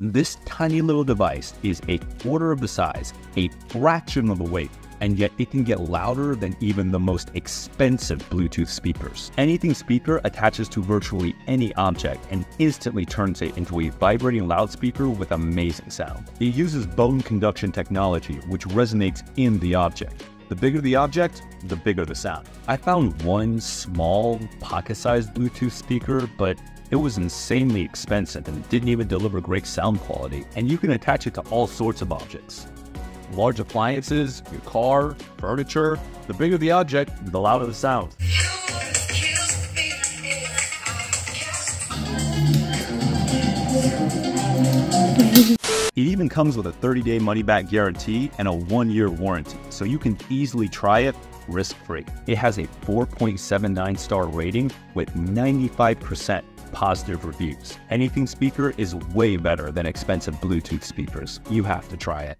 This tiny little device is a quarter of the size, a fraction of the weight, and yet it can get louder than even the most expensive Bluetooth speakers. Anything speaker attaches to virtually any object and instantly turns it into a vibrating loudspeaker with amazing sound. It uses bone conduction technology, which resonates in the object. The bigger the object, the bigger the sound. I found one small, pocket-sized Bluetooth speaker, but it was insanely expensive and didn't even deliver great sound quality, and you can attach it to all sorts of objects. Large appliances, your car, furniture. The bigger the object, the louder the sound. It even comes with a 30-day money-back guarantee and a 1-year warranty, so you can easily try it risk-free. It has a 4.79 star rating with 95% positive reviews. Anything speaker is way better than expensive Bluetooth speakers. You have to try it.